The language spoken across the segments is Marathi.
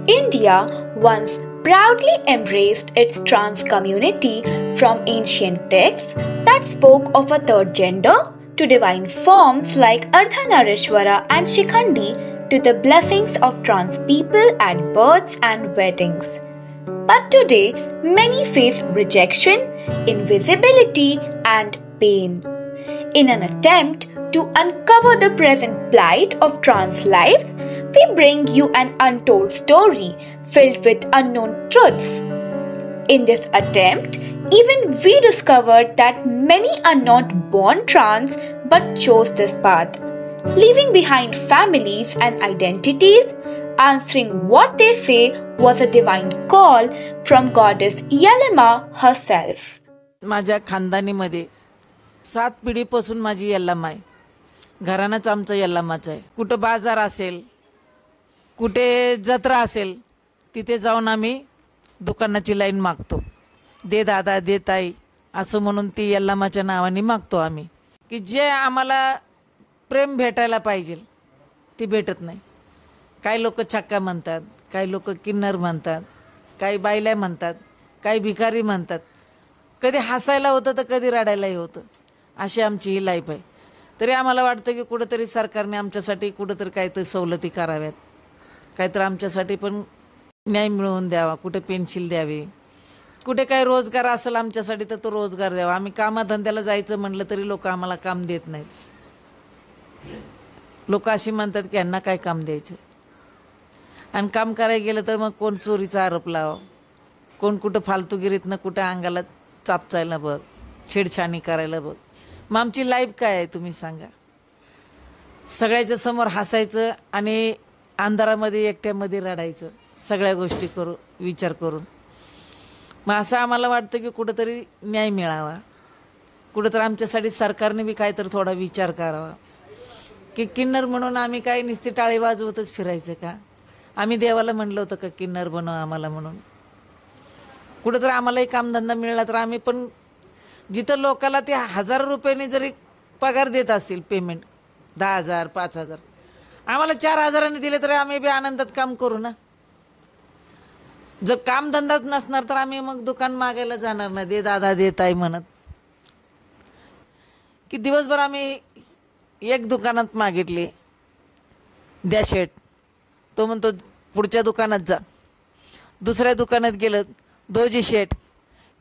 India once proudly embraced its trans community from ancient texts that spoke of a third gender to divine forms like Ardhanarishwara and Shikhandi to the blessings of trans people at births and weddings. But today, many face rejection, invisibility, and pain. In an attempt to uncover the present plight of trans life, we bring you an untold story filled with unknown truths. In this attempt, even we discovered that many are not born trans but chose this path, leaving behind families and identities, answering what they say was a divine call from goddess Yellamma herself. माझ्या खानदानीमध्ये 7 पिढीपासून माझी यल्लम्मा आहे. घरानंच आमचं यल्लम्माचं आहे. कुठं बाजार असेल, कुठे जत्रा असेल, तिथे जाऊन आम्ही दुकानाची लाईन मागतो. दे दादा दे ताई असं म्हणून ती यल्लम्माच्या नावाने मागतो आम्ही, की जे आम्हाला प्रेम भेटायला पाहिजे ती भेटत नाही. काही लोक छक्का म्हणतात, काही लोक किन्नर म्हणतात, काही बायल्या म्हणतात, काही भिकारी म्हणतात. कधी हसायला होतं तर कधी रडायलाही होतं. अशी आमची ही लाईफ आहे. तरी आम्हाला वाटतं की कुठंतरी सरकारने आमच्यासाठी कुठंतरी काहीतरी सवलती कराव्यात, काहीतरी आमच्यासाठी पण न्याय मिळवून द्यावा, कुठे पेन्शिल द्यावी, कुठे काही रोजगार असेल आमच्यासाठी तर तो रोजगार द्यावा. आम्ही कामाधंद्याला जायचं म्हटलं तरी लोक आम्हाला काम देत नाहीत. लोक अशी म्हणतात की यांना काय काम द्यायचं, आणि काम करायला गेलं तर मग कोण चोरीचा आरोप लावा, कोण कुठं फालतूगिरीतनं कुठं अंगाला चापचायला बघ, छेडछाणी करायला बघ. मग आमची लाईफ काय आहे तुम्ही सांगा. सगळ्याच्या समोर हसायचं आणि अंधारामध्ये एकट्यामध्ये रडायचं, सगळ्या गोष्टी करू विचार करून. मग असं आम्हाला वाटतं की कुठंतरी न्याय मिळावा, कुठंतरी आमच्यासाठी सरकारने बी काहीतरी थोडा विचार करावा. की किन्नर म्हणून आम्ही काही नुसती टाळी वाजवतच फिरायचं का? आम्ही देवाला म्हणलं होतं का किन्नर बनव आम्हाला म्हणून? कुठंतरी आम्हालाही कामधंदा मिळाला तर आम्ही पण, जिथं लोकाला ते 1000 रुपयांनी जरी पगार देत असतील पेमेंट, 10,000 5,000, आम्हाला 4,000 दिले तरी आम्ही बी आनंदात काम करू ना. जर कामधंदाच नसणार तर आम्ही मग दुकान मागायला जाणार ना, दे दादा दे ताई म्हणत. की दिवसभर आम्ही एक दुकानात मागितली, द्या शेट, तो म्हणतो पुढच्या दुकानात जा. दुसऱ्या दुकानात गेलं, दो जी शेट,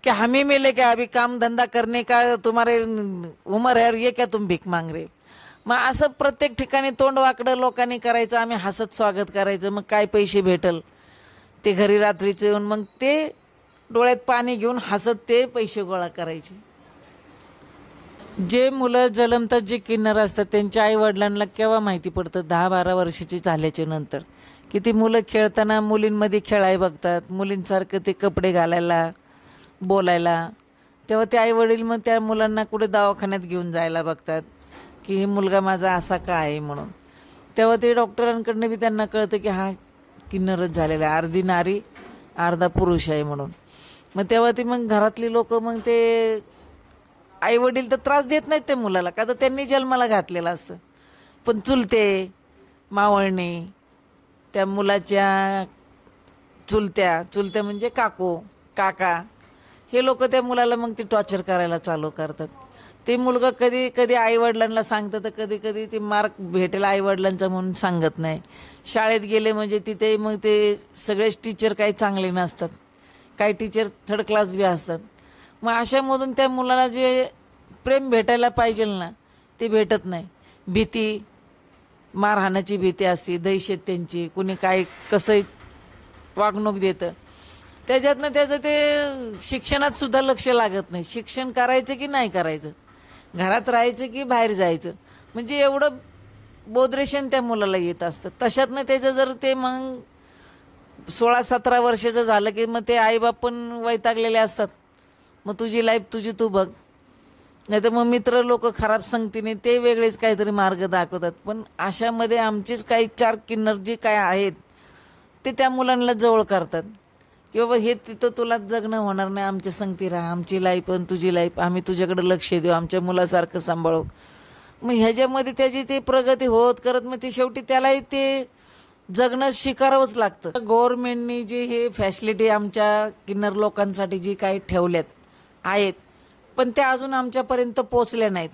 कि हम ही मिले क्या, अभी काम धंदा करने का तुम्हारे उमर है, ये क्या तुम भीक मांग रहे. मग असं प्रत्येक ठिकाणी तोंड वाकडं लोकांनी करायचं, आम्ही हसत स्वागत करायचं. मग काय पैसे भेटल ते घरी रात्रीचे येऊन मग ते डोळ्यात पाणी घेऊन हसत ते पैसे गोळा करायचे. जे मुलं जन्मतात जे किन्नर असतात त्यांच्या आईवडिलांना केव्हा माहिती पडतं, 10-12 वर्षाची झाल्याच्या नंतर, की ती मुलं खेळताना मुलींमध्ये खेळाय बघतात, मुलींसारखं ते कपडे घालायला बोलायला. तेव्हा ते आईवडील मग त्या मुलांना कुठे दवाखान्यात घेऊन जायला बघतात की हे मुलगा माझा असा का आहे म्हणून. तेव्हा ते डॉक्टरांकडनं बी त्यांना कळतं की हा किन्नरच झालेला आहे, अर्धी नारी अर्धा पुरुष आहे म्हणून. मग तेव्हा ती मग घरातली लोक मग ते आईवडील तर त्रास देत नाहीत त्या मुलाला, का तर त्यांनी जन्माला घातलेलं असतं. पण चुलते मावळणी, त्या मुलाच्या चुलत्या म्हणजे काकू काका, हे लोक त्या मुलाला मग ती टॉर्चर करायला चालू करतात. ते मुलगा कधी कधी आईवडिलांना सांगतं तर कधी कधी ते मार्क भेटेल आईवडिलांचा म्हणून सांगत नाही. शाळेत गेले म्हणजे तिथे मग ते सगळेच टीचर काही चांगले नसतात, काही टीचर थर्ड क्लास बी असतात. मग अशामधून त्या मुलाला जे प्रेम भेटायला पाहिजे ना ते भेटत नाही. भीती, मारहाणाची भीती असते, दहशत त्यांची, कुणी काय कसं वागणूक देतं. त्याच्यातनं त्याचं ते शिक्षणात सुद्धा लक्ष लागत नाही. शिक्षण करायचं की नाही करायचं, घरात राहायचं की बाहेर जायचं, म्हणजे एवढं बोधरेशन त्या मुलाला येत असतं. तशातनं त्याचं जर ते मग 16-17 वर्षाचं झालं की मग ते आईबाप पण वैतागलेले असतात. मग तुझी लाईफ तुझी तू बघ, नाही तर मग मित्र लोक खराब संगतीने ते वेगळेच काहीतरी मार्ग दाखवतात. पण अशामध्ये आमचेच काही 4 किन्नर जे काय आहेत ते त्या मुलांना जवळ करतात की बाबा हे तिथं तुला जगणं होणार नाही, आमच्या संगती राहा, आमची लाईफ पण तुझी लाईफ, आम्ही तुझ्याकडे लक्ष देऊ, आमच्या मुलासारखं सांभाळू. मग ह्याच्यामध्ये त्याची ते प्रगती होत करत मग ती शेवटी त्यालाही ते जगणं स्वीकारावंच लागतं. गव्हर्नमेंटनी जी हे फॅसिलिटी आमच्या किन्नर लोकांसाठी जी काही ठेवल्यात आहेत, पण त्या अजून आमच्यापर्यंत पोचल्या नाहीत.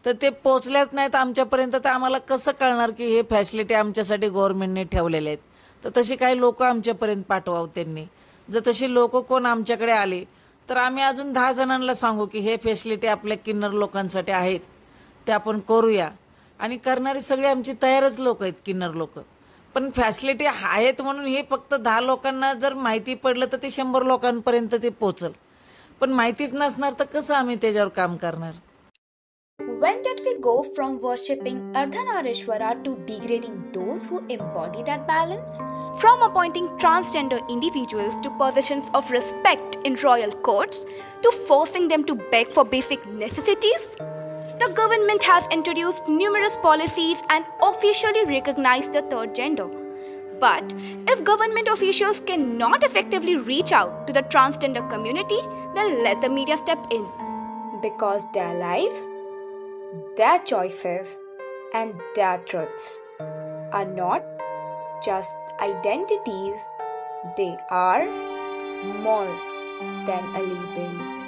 तर ते पोचल्याच नाहीत आमच्यापर्यंत, तर आम्हाला कसं कळणार की हे फॅसिलिटी आमच्यासाठी गव्हर्नमेंटने ठेवलेल्या आहेत. तर तशी काही लोक आमच्यापर्यंत पाठवावं त्यांनी. जर तशी लोक कोण आमच्याकडे आले तर आम्ही अजून 10 जणांना सांगू की हे फॅसिलिटी आपल्या किन्नर लोकांसाठी आहेत, ते आपण करूया. आणि करणारी सगळी आमची तयारच लोक आहेत, किन्नर लोक. पण फॅसिलिटी आहेत म्हणून हे फक्त 10 लोकांना जर माहिती पडलं तर ते 100 लोकांपर्यंत ते पोचल. पण माहितीच नसणार तर कसं आम्ही त्याच्यावर काम करणार. When did we go from worshipping Ardhanarishwara to degrading those who embody that balance? From appointing transgender individuals to positions of respect in royal courts to forcing them to beg for basic necessities? The government has introduced numerous policies and officially recognized the third gender. But if government officials cannot effectively reach out to the transgender community, then let the media step in. Because their lives, their choices, and their truths are not just identities, they are more than a label.